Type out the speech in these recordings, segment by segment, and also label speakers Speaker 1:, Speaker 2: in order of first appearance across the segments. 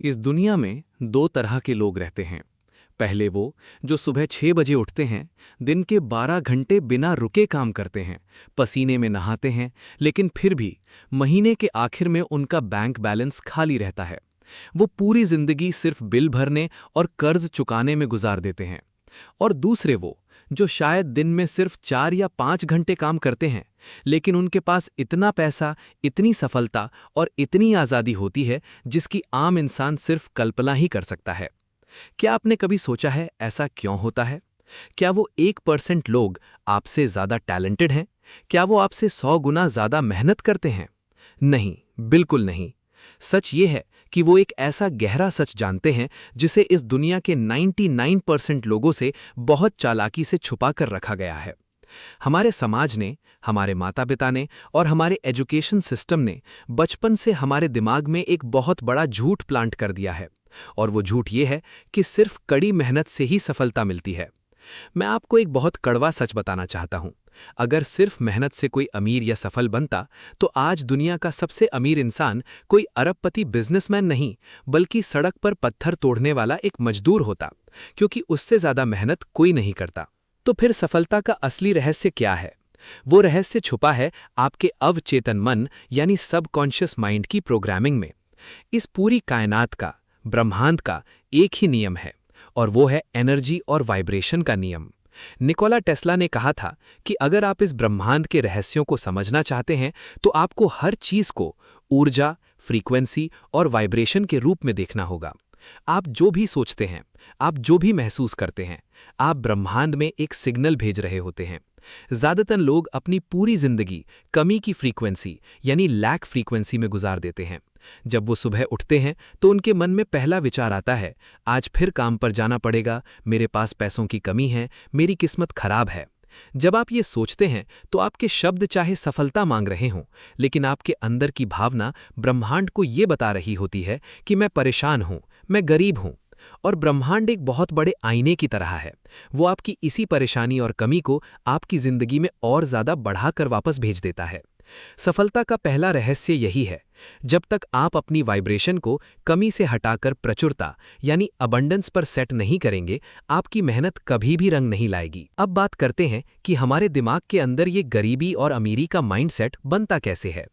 Speaker 1: इस दुनिया में दो तरह के लोग रहते हैं। पहले वो जो सुबह 6 बजे उठते हैं, दिन के 12 घंटे बिना रुके काम करते हैं, पसीने में नहाते हैं, लेकिन फिर भी महीने के आखिर में उनका बैंक बैलेंस खाली रहता है। वो पूरी जिंदगी सिर्फ बिल भरने और कर्ज चुकाने में गुजार देते हैं। और दूसरे वो जो शायद दिन में सिर्फ 4 या 5 घंटे काम करते हैं, लेकिन उनके पास इतना पैसा, इतनी सफलता और इतनी आज़ादी होती है जिसकी आम इंसान सिर्फ कल्पना ही कर सकता है। क्या आपने कभी सोचा है ऐसा क्यों होता है? क्या वो 1% लोग आपसे ज़्यादा टैलेंटेड हैं? क्या वो आपसे 100 गुना ज़्यादा मेहनत करते हैं? नहीं, बिल्कुल नहीं। सच ये है कि वो एक ऐसा गहरा सच जानते हैं जिसे इस दुनिया के 99% लोगों से बहुत चालाकी से छुपा कर रखा गया है। हमारे समाज ने, हमारे माता पिता ने और हमारे एजुकेशन सिस्टम ने बचपन से हमारे दिमाग में एक बहुत बड़ा झूठ प्लांट कर दिया है। और वो झूठ ये है कि सिर्फ कड़ी मेहनत से ही सफलता मिलती है। मैं आपको एक बहुत कड़वा सच बताना चाहता हूं। अगर सिर्फ मेहनत से कोई अमीर या सफल बनता, तो आज दुनिया का सबसे अमीर इंसान कोई अरबपति बिजनेसमैन नहीं, बल्कि सड़क पर पत्थर तोड़ने वाला एक मजदूर होता, क्योंकि उससे ज्यादा मेहनत कोई नहीं करता। तो फिर सफलता का असली रहस्य क्या है? वो रहस्य छुपा है आपके अवचेतन मन यानी सबकॉन्शियस माइंड की प्रोग्रामिंग में। इस पूरी कायनात का, ब्रह्मांड का एक ही नियम है, और वो है एनर्जी और वाइब्रेशन का नियम। निकोला टेस्ला ने कहा था कि अगर आप इस ब्रह्मांड के रहस्यों को समझना चाहते हैं, तो आपको हर चीज को ऊर्जा, फ्रीक्वेंसी और वाइब्रेशन के रूप में देखना होगा। आप जो भी सोचते हैं, आप जो भी महसूस करते हैं, आप ब्रह्मांड में एक सिग्नल भेज रहे होते हैं। ज्यादातर लोग अपनी पूरी जिंदगी कमी की फ्रीक्वेंसी यानी लैक फ्रीक्वेंसी में गुजार देते हैं। जब वो सुबह उठते हैं तो उनके मन में पहला विचार आता है, आज फिर काम पर जाना पड़ेगा, मेरे पास पैसों की कमी है, मेरी किस्मत खराब है। जब आप ये सोचते हैं तो आपके शब्द चाहे सफलता मांग रहे हों, लेकिन आपके अंदर की भावना ब्रह्मांड को ये बता रही होती है कि मैं परेशान हूं, मैं गरीब हूं। और ब्रह्मांड एक बहुत बड़े आईने की तरह है। वो आपकी इसी परेशानी और कमी को आपकी जिंदगी में और ज्यादा बढ़ाकर वापस भेज देता है। सफलता का पहला रहस्य यही है। जब तक आप अपनी वाइब्रेशन को कमी से हटाकर प्रचुरता यानी अबंडेंस पर सेट नहीं करेंगे, आपकी मेहनत कभी भी रंग नहीं लाएगी। अब बात करते हैं कि हमारे दिमाग के अंदर ये गरीबी और अमीरी का माइंडसेट बनता कैसे है।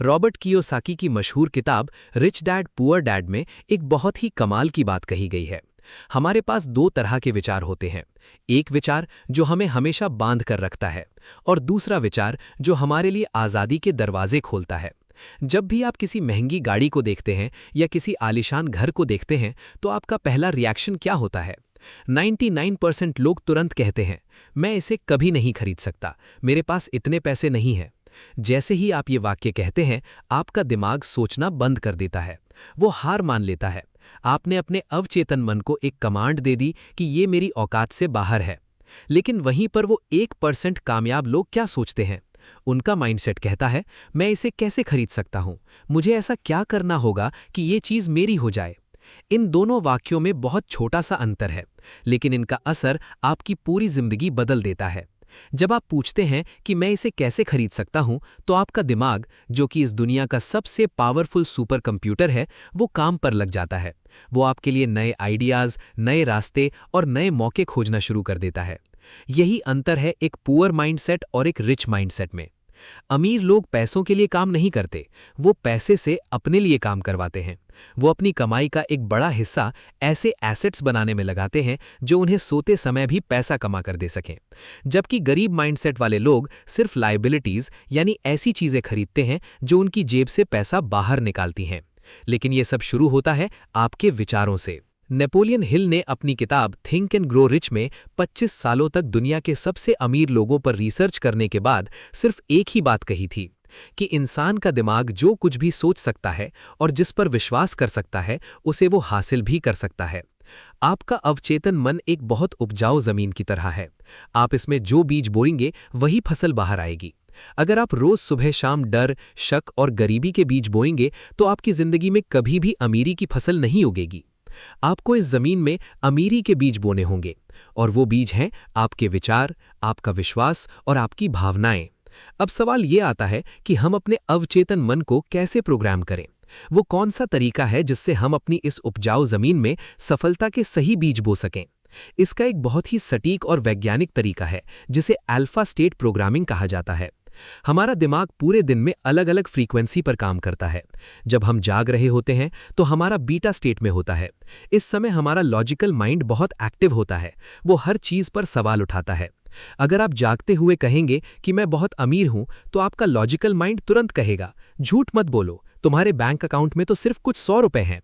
Speaker 1: रॉबर्ट कियोसाकी की मशहूर किताब रिच डैड पुअर डैड में एक बहुत ही कमाल की बात कही गई है। हमारे पास दो तरह के विचार होते हैं। एक विचार जो हमें हमेशा बांध कर रखता है, और दूसरा विचार जो हमारे लिए आज़ादी के दरवाजे खोलता है। जब भी आप किसी महंगी गाड़ी को देखते हैं या किसी आलीशान घर को देखते हैं, तो आपका पहला रिएक्शन क्या होता है? 99% लोग तुरंत कहते हैं, मैं इसे कभी नहीं खरीद सकता, मेरे पास इतने पैसे नहीं हैं। जैसे ही आप ये वाक्य कहते हैं, आपका दिमाग सोचना बंद कर देता है। वो हार मान लेता है। आपने अपने अवचेतन मन को एक कमांड दे दी कि ये मेरी औकात से बाहर है। लेकिन वहीं पर वो 1% कामयाब लोग क्या सोचते हैं? उनका माइंडसेट कहता है, मैं इसे कैसे खरीद सकता हूं? मुझे ऐसा क्या करना होगा कि ये चीज मेरी हो जाए? इन दोनों वाक्यों में बहुत छोटा सा अंतर है, लेकिन इनका असर आपकी पूरी जिंदगी बदल देता है। जब आप पूछते हैं कि मैं इसे कैसे खरीद सकता हूं, तो आपका दिमाग, जो कि इस दुनिया का सबसे पावरफुल सुपर कंप्यूटर है, वो काम पर लग जाता है। वो आपके लिए नए आइडियाज, नए रास्ते और नए मौके खोजना शुरू कर देता है। यही अंतर है एक पुअर माइंडसेट और एक रिच माइंडसेट में। अमीर लोग पैसों के लिए काम नहीं करते, वो पैसे से अपने लिए काम करवाते हैं। वो अपनी कमाई का एक बड़ा हिस्सा ऐसे एसेट्स बनाने में लगाते हैं जो उन्हें सोते समय भी पैसा कमा कर दे सकें। जबकि गरीब माइंडसेट वाले लोग सिर्फ लायबिलिटीज यानी ऐसी चीजें खरीदते हैं जो उनकी जेब से पैसा बाहर निकालती हैं। लेकिन ये सब शुरू होता है आपके विचारों से। नेपोलियन हिल ने अपनी किताब थिंक एंड ग्रो रिच में 25 सालों तक दुनिया के सबसे अमीर लोगों पर रिसर्च करने के बाद सिर्फ एक ही बात कही थी कि इंसान का दिमाग जो कुछ भी सोच सकता है और जिस पर विश्वास कर सकता है, उसे वो हासिल भी कर सकता है। आपका अवचेतन मन एक बहुत उपजाऊ जमीन की तरह है। आप इसमें जो बीज बोएंगे वही फसल बाहर आएगी। अगर आप रोज सुबह शाम डर, शक और गरीबी के बीज बोएंगे, तो आपकी जिंदगी में कभी भी अमीरी की फसल नहीं उगेगी। आपको इस जमीन में अमीरी के बीज बोने होंगे, और वो बीज हैं आपके विचार, आपका विश्वास और आपकी भावनाएं। अब सवाल ये आता है कि हम अपने अवचेतन मन को कैसे प्रोग्राम करें।
Speaker 2: वो कौन सा तरीका है जिससे हम अपनी इस उपजाऊ जमीन में सफलता के सही बीज बो सकें? इसका एक बहुत ही सटीक और वैज्ञानिक तरीका है जिसे अल्फा स्टेट प्रोग्रामिंग कहा जाता है। हमारा दिमाग पूरे दिन में अलग अलग फ्रीक्वेंसी पर काम करता है। जब हम जाग रहे होते हैं तो हमारा बीटा स्टेट में होता है। इस समय हमारा लॉजिकल माइंड बहुत एक्टिव होता है, वो हर चीज पर सवाल उठाता है। अगर आप जागते हुए कहेंगे कि मैं बहुत अमीर हूं, तो आपका लॉजिकल माइंड तुरंत कहेगा, झूठ मत बोलो, तुम्हारे बैंक अकाउंट में तो सिर्फ कुछ 100 रुपए हैं।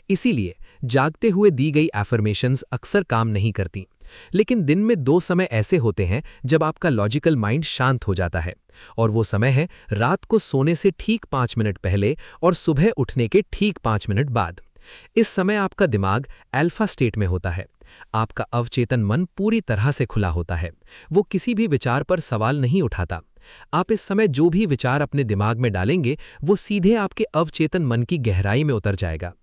Speaker 2: इसीलिए जागते हुए दी गई एफर्मेशंस अक्सर काम नहीं करती। लेकिन दिन में 2 समय ऐसे होते हैं जब आपका लॉजिकल माइंड शांत हो जाता है, और वो समय है रात को सोने से ठीक 5 मिनट पहले और सुबह उठने के ठीक 5 मिनट बाद। इस समय आपका दिमाग अल्फा स्टेट में होता है। आपका अवचेतन मन पूरी तरह से खुला होता है। वो किसी भी विचार पर सवाल नहीं उठाता। आप इस समय जो भी विचार अपने दिमाग में डालेंगे वो सीधे आपके अवचेतन मन की गहराई में उतर जाएगा।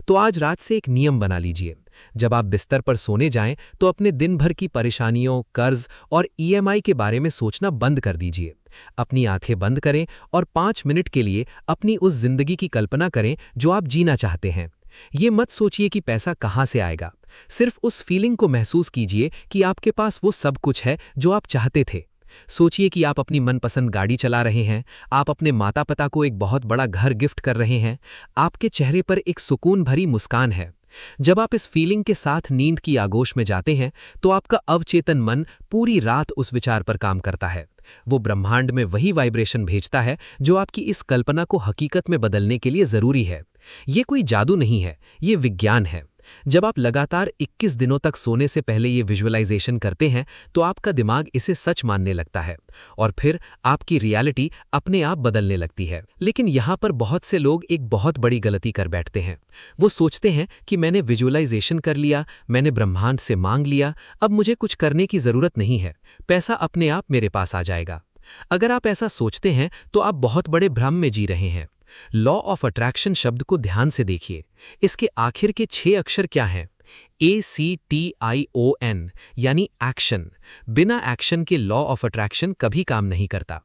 Speaker 2: तो आज रात से एक नियम बना लीजिए। जब आप बिस्तर पर सोने जाएं तो अपने दिन भर की परेशानियों, कर्ज और ईएमआई के बारे में सोचना बंद कर दीजिए। अपनी आंखें बंद करें और 5 मिनट के लिए अपनी उस जिंदगी की कल्पना करें जो आप जीना चाहते हैं। ये मत सोचिए कि पैसा कहाँ से आएगा। सिर्फ उस फीलिंग को महसूस कीजिए कि आपके पास वो सब कुछ है जो आप चाहते थे। सोचिए कि आप अपनी मनपसंद गाड़ी चला रहे हैं, आप अपने माता पिता को एक बहुत बड़ा घर गिफ्ट कर रहे हैं, आपके चेहरे पर एक सुकून भरी मुस्कान है। जब आप इस फीलिंग के साथ नींद की आगोश में जाते हैं तो आपका अवचेतन मन पूरी रात उस विचार पर काम करता है। वो ब्रह्मांड में वही वाइब्रेशन भेजता है जो आपकी इस कल्पना को हकीकत में बदलने के लिए जरूरी है। ये कोई जादू नहीं है, ये विज्ञान है। जब आप लगातार 21 दिनों तक सोने से पहले ये विजुअलाइजेशन करते हैं तो आपका दिमाग इसे सच मानने लगता है और फिर आपकी रियलिटी अपने आप बदलने लगती है। लेकिन यहाँ पर बहुत से लोग एक बहुत बड़ी गलती कर बैठते हैं। वो सोचते हैं कि मैंने विजुअलाइजेशन कर लिया, मैंने ब्रह्मांड से मांग लिया, अब मुझे कुछ करने की जरूरत नहीं है, पैसा अपने आप मेरे पास आ जाएगा। अगर आप ऐसा सोचते हैं तो आप बहुत बड़े भ्रम में जी रहे हैं। लॉ ऑफ अट्रैक्शन शब्द को ध्यान से देखिए। इसके आखिर के 6 अक्षर क्या हैं? ACTION, यानी एक्शन। बिना एक्शन के लॉ ऑफ अट्रैक्शन कभी काम नहीं करता।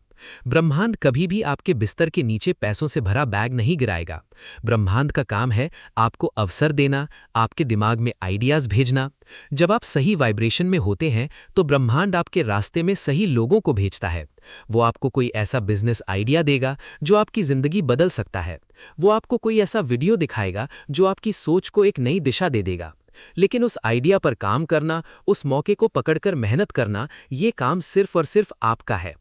Speaker 2: ब्रह्मांड कभी भी आपके बिस्तर के नीचे पैसों से भरा बैग नहीं गिराएगा। ब्रह्मांड का काम है आपको अवसर देना, आपके दिमाग में आइडियाज भेजना। जब आप सही वाइब्रेशन में होते हैं तो ब्रह्मांड आपके रास्ते में सही लोगों को भेजता है। वो आपको कोई ऐसा बिजनेस आइडिया देगा जो आपकी जिंदगी बदल सकता है। वो आपको कोई ऐसा वीडियो दिखाएगा जो आपकी सोच को एक नई दिशा दे देगा। लेकिन उस आइडिया पर काम करना, उस मौके को पकड़कर मेहनत करना, ये काम सिर्फ और सिर्फ आपका है।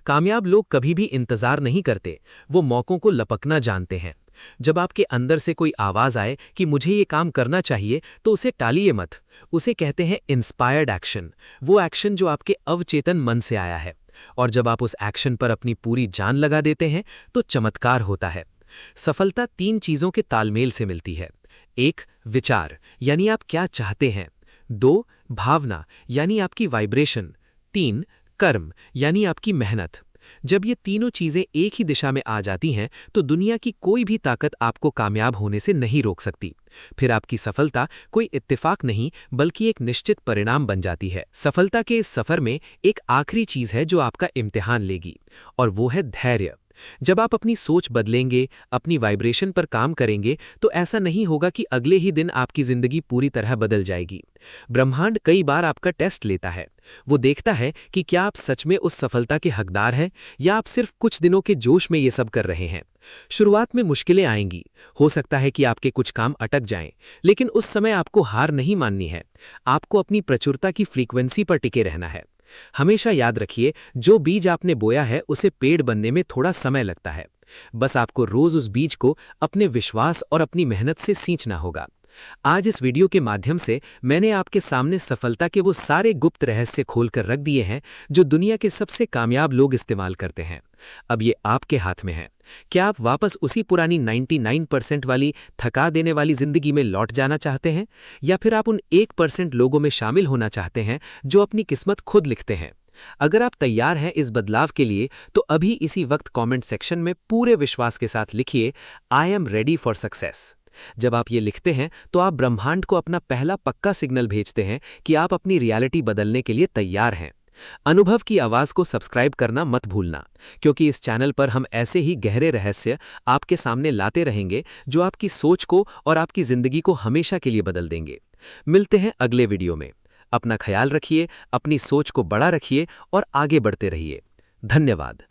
Speaker 2: कामयाब लोग कभी भी इंतजार नहीं करते, वो मौकों को लपकना जानते हैं। जब आपके अंदर से कोई आवाज आए कि मुझे ये काम करना चाहिए, तो उसे टालिए मत। उसे कहते हैं इंस्पायर्ड एक्शन, वो एक्शन जो आपके अवचेतन मन से आया है। और जब आप उस एक्शन पर अपनी पूरी जान लगा देते हैं तो चमत्कार होता है। सफलता 3 चीजों के तालमेल से मिलती है। 1, विचार, यानी आप क्या चाहते हैं। 2, भावना, यानी आपकी वाइब्रेशन। 3, कर्म, यानी आपकी मेहनत। जब ये तीनों चीजें एक ही दिशा में आ जाती हैं तो दुनिया की कोई भी ताकत आपको कामयाब होने से नहीं रोक सकती। फिर आपकी सफलता कोई इत्तेफाक नहीं बल्कि एक निश्चित परिणाम बन जाती है। सफलता के इस सफर में एक आखिरी चीज है जो आपका इम्तिहान लेगी, और वो है धैर्य। जब आप अपनी सोच बदलेंगे, अपनी वाइब्रेशन पर काम करेंगे, तो ऐसा नहीं होगा कि अगले ही दिन आपकी जिंदगी पूरी तरह बदल जाएगी। ब्रह्मांड कई बार आपका टेस्ट लेता है। वो देखता है कि क्या आप सच में उस सफलता के हकदार हैं या आप सिर्फ कुछ दिनों के जोश में ये सब कर रहे हैं। शुरुआत में मुश्किलें आएंगी, हो सकता है कि आपके कुछ काम अटक जाएं, लेकिन उस समय आपको हार नहीं माननी है। आपको अपनी प्रचुरता की फ्रीक्वेंसी पर टिके रहना है। हमेशा याद रखिए, जो बीज आपने बोया है उसे पेड़ बनने में थोड़ा समय लगता है। बस आपको रोज उस बीज को अपने विश्वास और अपनी मेहनत से सींचना होगा। आज इस वीडियो के माध्यम से मैंने आपके सामने सफलता के वो सारे गुप्त रहस्य खोलकर रख दिए हैं जो दुनिया के सबसे कामयाब लोग इस्तेमाल करते हैं। अब ये आपके हाथ में है। क्या आप वापस उसी पुरानी 99% वाली थका देने वाली जिंदगी में लौट जाना चाहते हैं, या फिर आप उन 1% लोगों में शामिल होना चाहते हैं जो अपनी किस्मत खुद लिखते हैं? अगर आप तैयार हैं इस बदलाव के लिए तो अभी इसी वक्त कमेंट सेक्शन में पूरे विश्वास के साथ लिखिए, I am ready for success. जब आप ये लिखते हैं तो आप ब्रह्मांड को अपना पहला पक्का सिग्नल भेजते हैं कि आप अपनी रियलिटी बदलने के लिए तैयार हैं। अनुभव की आवाज़ को सब्सक्राइब करना मत भूलना, क्योंकि इस चैनल पर हम ऐसे ही गहरे रहस्य आपके सामने लाते रहेंगे जो आपकी सोच को और आपकी ज़िंदगी को हमेशा के लिए बदल देंगे। मिलते हैं अगले वीडियो में। अपना ख्याल रखिए, अपनी सोच को बड़ा रखिए और आगे बढ़ते रहिए। धन्यवाद।